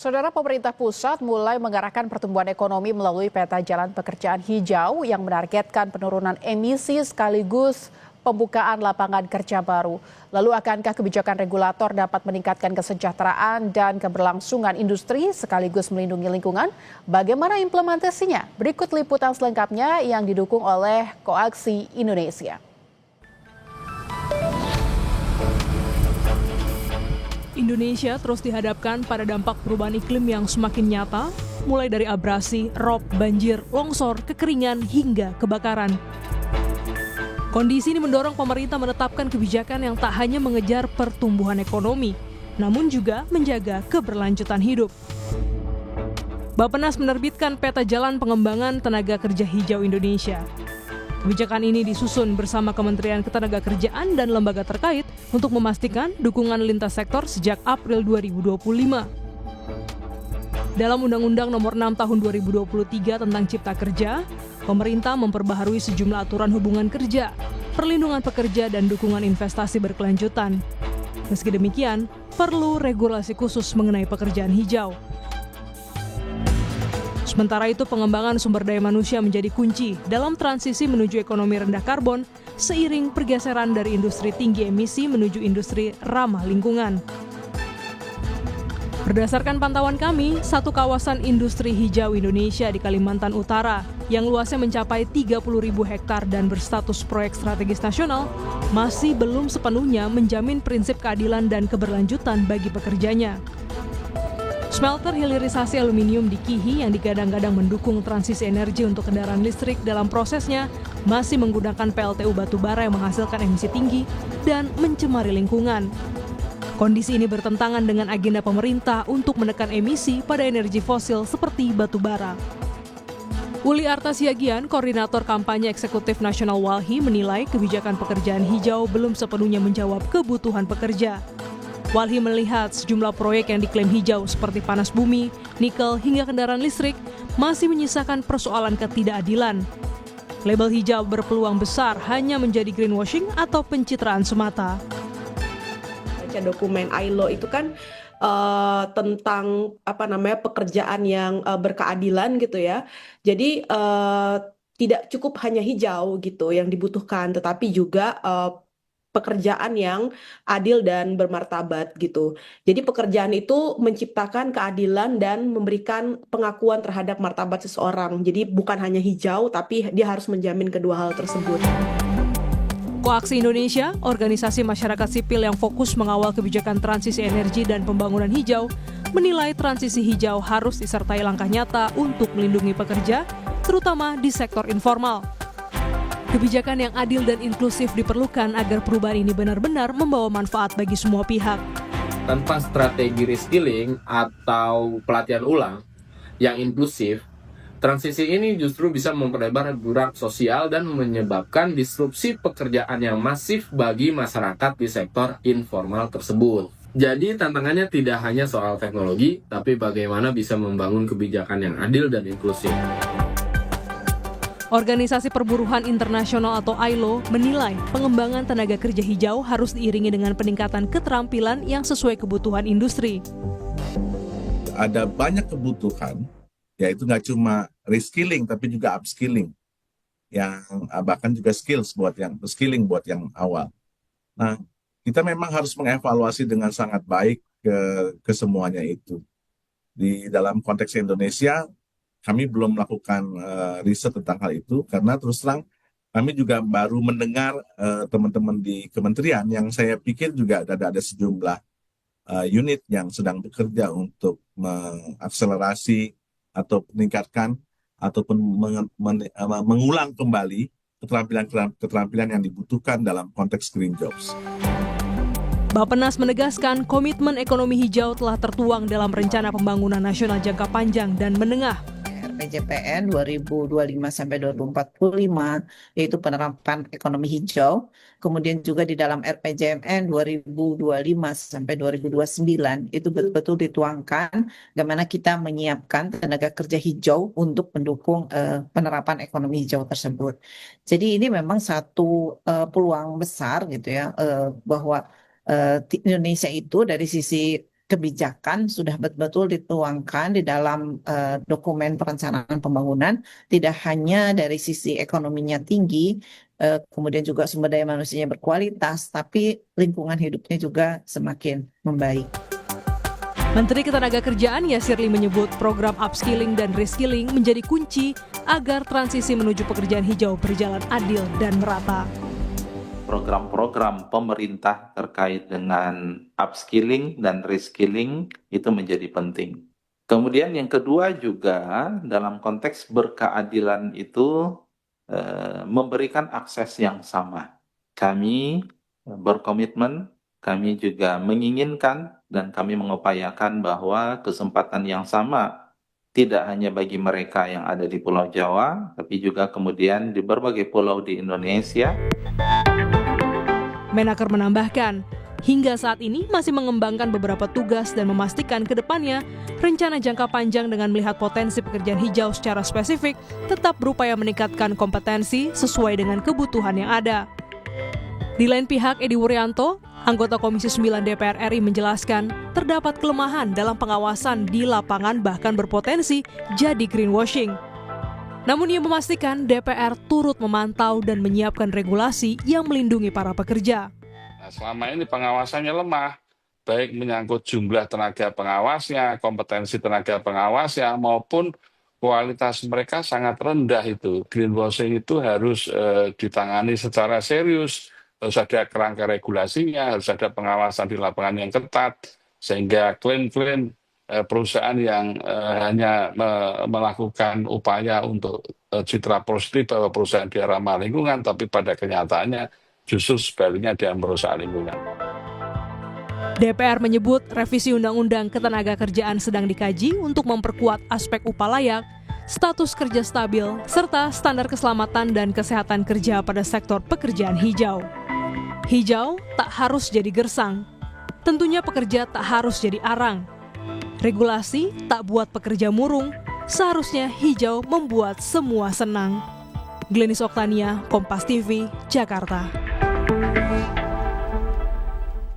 Saudara, pemerintah pusat mulai mengarahkan pertumbuhan ekonomi melalui peta jalan pekerjaan hijau yang menargetkan penurunan emisi sekaligus pembukaan lapangan kerja baru. Lalu akankah kebijakan regulator dapat meningkatkan kesejahteraan dan keberlangsungan industri sekaligus melindungi lingkungan? Bagaimana implementasinya? Berikut liputan selengkapnya yang didukung oleh Koaksi Indonesia. Indonesia terus dihadapkan pada dampak perubahan iklim yang semakin nyata, mulai dari abrasi, rob, banjir, longsor, kekeringan, hingga kebakaran. Kondisi ini mendorong pemerintah menetapkan kebijakan yang tak hanya mengejar pertumbuhan ekonomi, namun juga menjaga keberlanjutan hidup. Bappenas menerbitkan peta jalan pengembangan tenaga kerja hijau Indonesia. Kebijakan ini disusun bersama Kementerian Ketenagakerjaan dan lembaga terkait untuk memastikan dukungan lintas sektor sejak April 2025. Dalam Undang-Undang Nomor 6 Tahun 2023 tentang Cipta Kerja, pemerintah memperbaharui sejumlah aturan hubungan kerja, perlindungan pekerja, dan dukungan investasi berkelanjutan. Meski demikian, perlu regulasi khusus mengenai pekerjaan hijau. Sementara itu, pengembangan sumber daya manusia menjadi kunci dalam transisi menuju ekonomi rendah karbon seiring pergeseran dari industri tinggi emisi menuju industri ramah lingkungan. Berdasarkan pantauan kami, satu kawasan industri hijau Indonesia di Kalimantan Utara yang luasnya mencapai 30.000 hektar dan berstatus proyek strategis nasional masih belum sepenuhnya menjamin prinsip keadilan dan keberlanjutan bagi pekerjanya. Smelter hilirisasi aluminium di Kihi yang digadang-gadang mendukung transisi energi untuk kendaraan listrik dalam prosesnya masih menggunakan PLTU batubara yang menghasilkan emisi tinggi dan mencemari lingkungan. Kondisi ini bertentangan dengan agenda pemerintah untuk menekan emisi pada energi fosil seperti batubara. Uli Artasiagian, Koordinator Kampanye Eksekutif Nasional Walhi, menilai kebijakan pekerjaan hijau belum sepenuhnya menjawab kebutuhan pekerja. Walhi melihat sejumlah proyek yang diklaim hijau seperti panas bumi, nikel, hingga kendaraan listrik masih menyisakan persoalan ketidakadilan. Label hijau berpeluang besar hanya menjadi greenwashing atau pencitraan semata. Baca dokumen ILO itu kan tentang pekerjaan yang berkeadilan gitu ya. Jadi tidak cukup hanya hijau gitu yang dibutuhkan, tetapi juga pekerjaan yang adil dan bermartabat gitu. Jadi pekerjaan itu menciptakan keadilan dan memberikan pengakuan terhadap martabat seseorang. Jadi bukan hanya hijau, tapi dia harus menjamin kedua hal tersebut. Koaksi Indonesia, organisasi masyarakat sipil yang fokus mengawal kebijakan transisi energi dan pembangunan hijau, menilai transisi hijau harus disertai langkah nyata untuk melindungi pekerja, terutama di sektor informal. Kebijakan yang adil dan inklusif diperlukan agar perubahan ini benar-benar membawa manfaat bagi semua pihak. Tanpa strategi reskilling atau pelatihan ulang yang inklusif, transisi ini justru bisa memperlebar jurang sosial dan menyebabkan disrupsi pekerjaan yang masif bagi masyarakat di sektor informal tersebut. Jadi tantangannya tidak hanya soal teknologi, tapi bagaimana bisa membangun kebijakan yang adil dan inklusif. Organisasi Perburuhan Internasional atau ILO menilai pengembangan tenaga kerja hijau harus diiringi dengan peningkatan keterampilan yang sesuai kebutuhan industri. Ada banyak kebutuhan, yaitu nggak cuma reskilling tapi juga upskilling, yang bahkan juga skilling buat yang awal. Nah, kita memang harus mengevaluasi dengan sangat baik ke semuanya itu. Di dalam konteks Indonesia, kami belum melakukan riset tentang hal itu karena terus terang kami juga baru mendengar teman-teman di kementerian yang saya pikir juga ada sejumlah unit yang sedang bekerja untuk mengakselerasi atau meningkatkan ataupun mengulang kembali keterampilan yang dibutuhkan dalam konteks green jobs. Bappenas menegaskan komitmen ekonomi hijau telah tertuang dalam Rencana Pembangunan Nasional Jangka Panjang dan Menengah. RPJPN 2025 sampai 2045 yaitu penerapan ekonomi hijau. Kemudian juga di dalam RPJMN 2025 sampai 2029 itu betul-betul dituangkan bagaimana kita menyiapkan tenaga kerja hijau untuk mendukung penerapan ekonomi hijau tersebut. Jadi ini memang satu peluang besar gitu ya bahwa Indonesia itu dari sisi kebijakan sudah betul-betul dituangkan di dalam dokumen perencanaan pembangunan, tidak hanya dari sisi ekonominya tinggi, kemudian juga sumber daya manusianya berkualitas, tapi lingkungan hidupnya juga semakin membaik. Menteri Ketenagakerjaan Yasirli menyebut program upskilling dan reskilling menjadi kunci agar transisi menuju pekerjaan hijau berjalan adil dan merata. Program-program pemerintah terkait dengan upskilling dan reskilling itu menjadi penting. Kemudian yang kedua juga dalam konteks berkeadilan itu memberikan akses yang sama. Kami berkomitmen, kami juga menginginkan dan kami mengupayakan bahwa kesempatan yang sama tidak hanya bagi mereka yang ada di Pulau Jawa, tapi juga kemudian di berbagai pulau di Indonesia. Menaker menambahkan, hingga saat ini masih mengembangkan beberapa tugas dan memastikan ke depannya rencana jangka panjang dengan melihat potensi pekerjaan hijau secara spesifik tetap berupaya meningkatkan kompetensi sesuai dengan kebutuhan yang ada. Di lain pihak, Edi Wuryanto, anggota Komisi 9 DPR RI menjelaskan terdapat kelemahan dalam pengawasan di lapangan bahkan berpotensi jadi greenwashing. Namun ia memastikan DPR turut memantau dan menyiapkan regulasi yang melindungi para pekerja. Nah, selama ini pengawasannya lemah, baik menyangkut jumlah tenaga pengawasnya, kompetensi tenaga pengawasnya, maupun kualitas mereka sangat rendah itu. Greenwashing itu harus ditangani secara serius, harus ada kerangka regulasinya, harus ada pengawasan di lapangan yang ketat, sehingga klaim-klaim perusahaan yang hanya melakukan upaya untuk citra positif bahwa perusahaan dia ramah lingkungan, tapi pada kenyataannya justru sebaliknya dia merusak lingkungan. DPR menyebut revisi Undang-Undang Ketenagakerjaan sedang dikaji untuk memperkuat aspek upah layak, status kerja stabil, serta standar keselamatan dan kesehatan kerja pada sektor pekerjaan hijau. Hijau tak harus jadi gersang. Tentunya pekerja tak harus jadi arang. Regulasi tak buat pekerja murung, seharusnya hijau membuat semua senang. Glenis Oktania, Kompas TV, Jakarta.